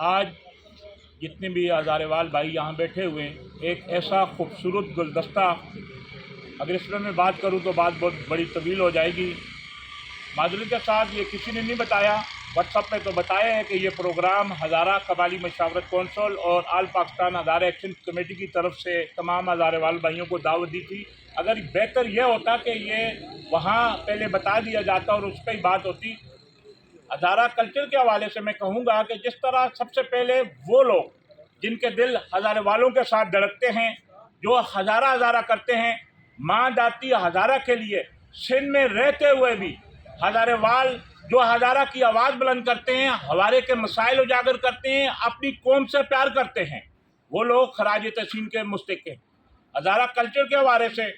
आज जितने भी हज़ारेवाल भाई यहाँ बैठे हुए हैं, एक ऐसा खूबसूरत गुलदस्ता, अगर इसमें मैं बात करूँ तो बात बहुत बड़ी तवील हो जाएगी। माधुरी के साथ ये किसी ने नहीं बताया, व्हाट्सएप पे तो बताया है कि ये प्रोग्राम हज़ारा कबायली मशावरत कौंसिल और आल पाकिस्तान हज़ारा एक्शन कमेटी की तरफ से तमाम हज़ारेवाल भाइयों को दावत दी थी। अगर बेहतर यह होता कि ये वहाँ पहले बता दिया जाता और उस पर ही बात होती। हज़ारा कल्चर के हवाले से मैं कहूँगा कि जिस तरह सबसे पहले वो लोग जिनके दिल हज़ारे वालों के साथ धड़कते हैं, जो हज़ारा करते हैं, माँ दाती हज़ारा के लिए सिंध में रहते हुए भी हज़ारे वाल जो हज़ारा की आवाज़ बुलंद करते हैं, हवारे के मसाइल उजागर करते हैं, अपनी कौम से प्यार करते हैं, वो लोग खराज तहसीन के मुस्तहिक़ हैं। हज़ारा कल्चर के हवाले से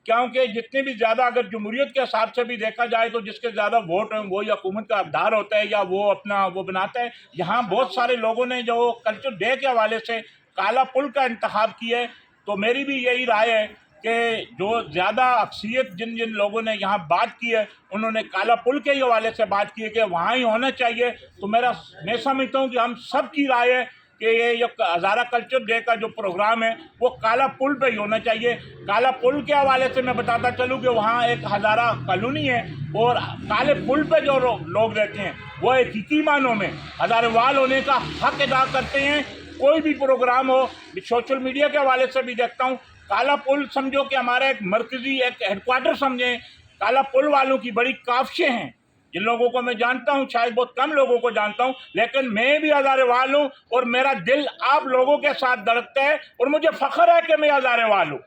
क्योंकि जितने भी ज़्यादा अगर जमहूरियत के हिसाब से भी देखा जाए तो जिसके ज़्यादा वोट हैं वही हुकूमत का हकदार होता है या वो अपना वो बनाता है। यहाँ बहुत सारे लोगों ने जो कल्चर डे के हवाले से काला पुल का इंतखाब किया है, तो मेरी भी यही राय है कि जो ज़्यादा अक्सरियत जिन जिन लोगों ने यहाँ बात की है उन्होंने काला पुल के ही हवाले से बात की है कि वहाँ ही होना चाहिए। तो मैं समझता हूँ कि हम सब की राय है कि ये हज़ारा कल्चर डे का जो प्रोग्राम है वो काला पुल पे ही होना चाहिए। काला पुल के हवाले से मैं बताता चलूँ कि वहाँ एक हज़ारा कॉलोनी है और काले पुल पे जो लोग रहते हैं वो हकीकी मानों में हज़ारेवाल होने का हक अदा करते हैं। कोई भी प्रोग्राम हो, सोशल मीडिया के हवाले से भी देखता हूँ, काला पुल समझो कि हमारा एक मरकज़ी एक हेडक्वार्टर समझें। काला पुल वालों की बड़ी काफ़िशें हैं, जिन लोगों को मैं जानता हूं, शायद बहुत कम लोगों को जानता हूं, लेकिन मैं भी हज़ारेवाल हूं और मेरा दिल आप लोगों के साथ धड़कता है और मुझे फ़ख्र है कि मैं हज़ारेवाल हूं।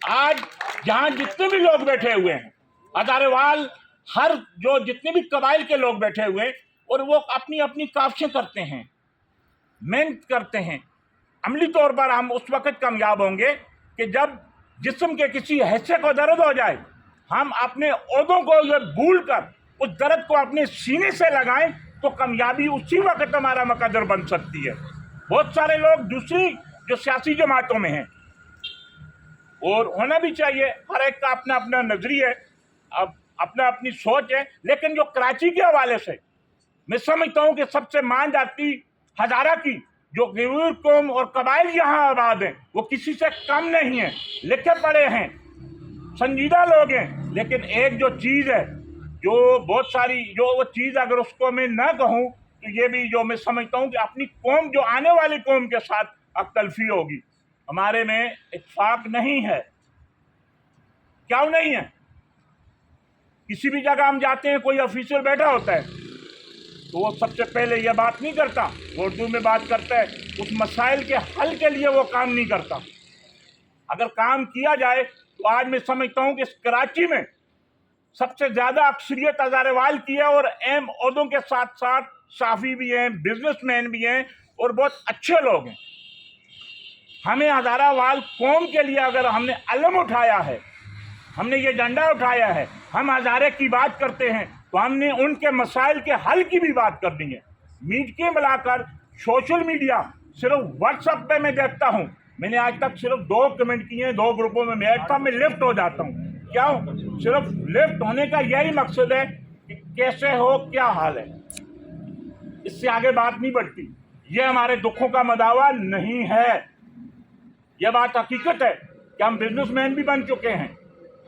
आज जहां जितने भी लोग बैठे हुए हैं हज़ारेवाल, हर जो जितने भी कबाइल के लोग बैठे हुए हैं और वो अपनी अपनी काविशें करते हैं, मेहनत करते हैं। अमली तौर पर हम उस वक़्त कामयाब होंगे कि जब जिस्म के किसी हिस्से को दर्द हो जाए, हम अपने ओहदों को ये भूल कर उस दर्द को अपने सीने से लगाएं तो कामयाबी उसी वक्त हमारा मुकद्दर बन सकती है। बहुत सारे लोग दूसरी जो सियासी जमातों में हैं और होना भी चाहिए, हर एक का अपना अपना नजरिया है, अब अपना अपनी सोच है, लेकिन जो कराची के हवाले से मैं समझता हूँ कि सबसे मान जाती हज़ारा की जो गरीब कौम और कबाइल यहाँ आबाद हैं वो किसी से कम नहीं है, लिखे पढ़े हैं, संजीदा लोग हैं। लेकिन एक जो चीज़ है जो बहुत सारी जो वो चीज़ अगर उसको मैं ना कहूँ तो ये भी जो मैं समझता हूँ कि अपनी कौम जो आने वाली कौम के साथ अक्तलफी होगी। हमारे में इत्फाक नहीं है, क्यों नहीं है? किसी भी जगह हम जाते हैं, कोई ऑफिसर बैठा होता है तो वो सबसे पहले ये बात नहीं करता, वो उर्दू में बात करता है, उस मसाइल के हल के लिए वो काम नहीं करता। अगर काम किया जाए तो आज मैं समझता हूँ कि इस कराची में सबसे ज़्यादा अक्सरियत हज़ारेवाल की है और अहम ओहदों के साथ साथ साफ़ी भी हैं, बिजनेसमैन भी हैं और बहुत अच्छे लोग हैं। हमें हज़ारावाल कौम के लिए अगर हमने अलम उठाया है, हमने ये डंडा उठाया है, हम हज़ारे की बात करते हैं तो हमने उनके मसाइल के हल की भी बात करनी है। मीडिया मिलाकर सोशल मीडिया सिर्फ व्हाट्सएप पे मैं देखता हूँ, मैंने आज तक सिर्फ 2 कमेंट किए हैं, 2 ग्रुपों में बैठता मैं लिफ्ट हो जाता हूँ। क्यों? सिर्फ लिफ्ट होने का यही मकसद है कि कैसे हो, क्या हाल है, इससे आगे बात नहीं बढ़ती। ये हमारे दुखों का मदावा नहीं है, यह बात हकीकत है कि हम बिजनेसमैन भी बन चुके हैं,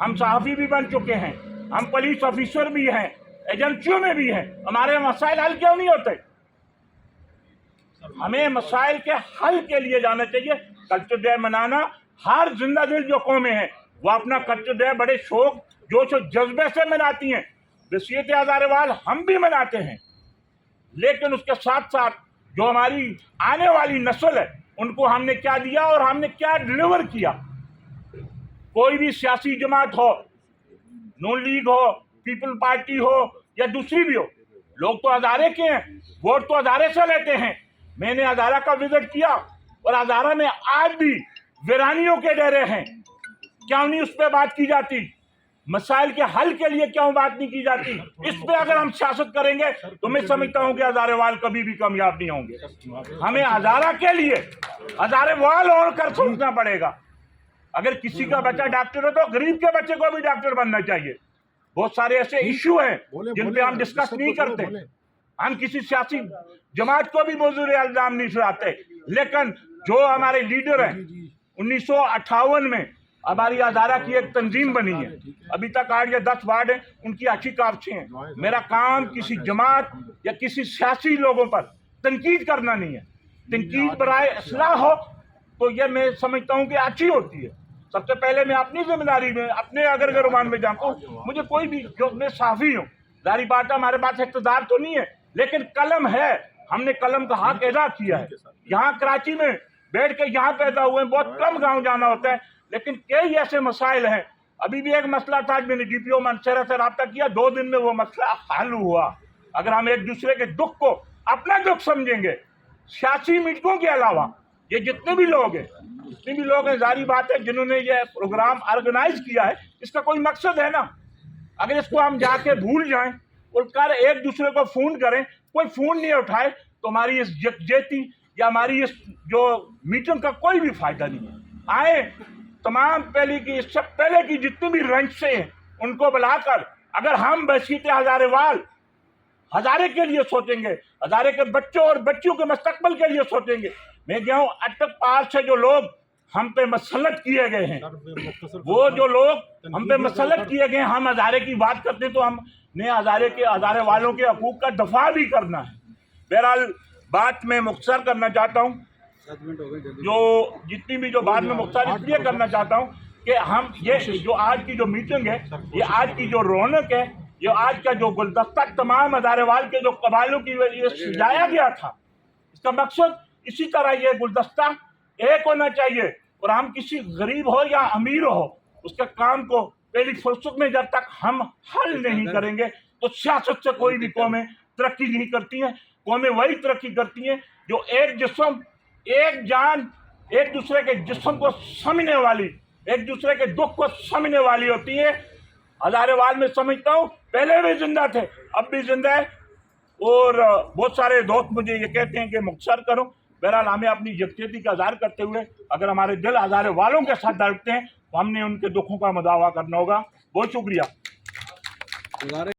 हम सहाफ़ी भी बन चुके हैं, हम पुलिस ऑफिसर भी हैं, एजेंसियों में भी हैं। हमारे मसाइल हल क्यों नहीं होते? हमें मसाइल के हल के लिए जाना चाहिए। कल्चर डे मनाना, हर जिंदा दिल जो कौमें हैं वो अपना कल्चर डे बड़े शौक जोश और जज्बे से मनाती हैं। वसीयत हज़ारेवाल हम भी मनाते हैं, लेकिन उसके साथ साथ जो हमारी आने वाली नस्ल है उनको हमने क्या दिया और हमने क्या डिलीवर किया। कोई भी सियासी जमात हो, नून लीग हो, पीपल पार्टी हो या दूसरी भी हो, लोग तो हज़ारे के हैं, वोट तो हज़ारे से लेते हैं। मैंने हज़ारा का विजिट किया और हज़ारा में आज भी वीरानियों के डेरे हैं, क्यों नहीं उस पर बात की जाती? मसाइल के हल के लिए क्यों बात नहीं की जाती? इस पे अगर हम सियासत करेंगे तो मैं समझता हूँ कि हज़ारेवाल कभी भी कामयाब नहीं होंगे। हमें हज़ारा के लिए हज़ारेवाल होकर सोचना पड़ेगा। अगर किसी का बच्चा डॉक्टर है तो गरीब के बच्चे को भी डॉक्टर बनना चाहिए। बहुत सारे ऐसे इश्यू हैं जिन पे हम डिस्कस नहीं करते। हम किसी सियासी जमात को भी मौजूद इल्जाम नहीं लगाते, लेकिन जो हमारे लीडर हैं 1958 में हमारी हज़ारा की एक तंजीम बनी है, अभी तक 8 या 10 वार्ड हैं, उनकी अच्छी काफी हैं। मेरा काम किसी जमात या किसी सियासी लोगों पर तनकीद करना नहीं है। तनकीद बराए इस्लाह हो तो ये मैं समझता हूँ कि अच्छी होती है। सबसे पहले मैं अपनी जिम्मेदारी में अपने अगर गिरबान में जाता हूँ, मुझे कोई भी, जो मैं साफ़ी हूँ, जारी बात है हमारे पास इक़्तिदार तो नहीं है, लेकिन कलम है, हमने कलम का हक अदा किया है। यहाँ कराची में बैठ के यहाँ पैदा हुए, बहुत कम गाँव जाना होता है, लेकिन कई ऐसे मसाइल हैं। अभी भी एक मसला था, मैंने DPO मंशेरा से रब्ता किया, 2 दिन में वो मसला हल हुआ। अगर हम एक दूसरे के दुख को अपना दुख समझेंगे, सियासी मीटिंगों के अलावा ये जितने भी लोग हैं, जारी बात है जिन्होंने ये प्रोग्राम ऑर्गेनाइज किया है, इसका कोई मकसद है ना। अगर इसको हम जाके भूल जाएं और कर एक दूसरे को फ़ोन करें, कोई फ़ोन नहीं उठाए, तो हमारी इस यकजहती या हमारी इस जो मीटिंग का कोई भी फ़ायदा नहीं है। आए तमाम इससे पहले की जितनी भी रंजिशें हैं उनको बुलाकर, अगर हम बसीत हज़ारे के लिए सोचेंगे, हज़ारे के बच्चों और बच्चियों के मुस्तकबिल के लिए सोचेंगे। मैं गया हूँ अटक पार से, जो लोग हम पे मसलत किए गए हैं, वो जो लोग हम पे मसलत किए गए हैं, हम हज़ारे की बात करते हैं तो हमने हज़ारे वालों के हकूक़ का दफा भी करना है। बहरहाल बात मैं मुख्तसर करना चाहता हूँ, जो जितनी भी जो बात में मुख्तसर इसलिए करना चाहता हूँ कि हम ये जो आज की जो मीटिंग है, ये आज की जो रौनक है, ये आज का जो गुलदस्ता तमाम हज़ारे वाल के जो कबाइलों की वजह से सजाया गया था, इसका मकसद इसी तरह ये गुलदस्ता एक होना चाहिए। और हम किसी गरीब हो या अमीर हो, उसके काम को पहली फुर्सत में जब तक हम हल नहीं करेंगे तो सियासत से कोई भी कौमें तरक्की नहीं करती हैं। कौमें वही तरक्की करती हैं जो एक जिस्म, एक जान, एक दूसरे के जिस्म को समझने वाली, एक दूसरे के दुख को समझने वाली होती है। हज़ारेवाल में समझता हूँ पहले भी जिंदा थे, अब भी जिंदा है, और बहुत सारे दोस्त मुझे ये कहते हैं कि मुख्तसर करो। बहरहाल हमें अपनी यकजहती का इज़हार करते हुए अगर हमारे दिल हज़ारे वालों के साथ धड़कते हैं तो हमने उनके दुखों का मुदावा करना होगा। बहुत शुक्रिया।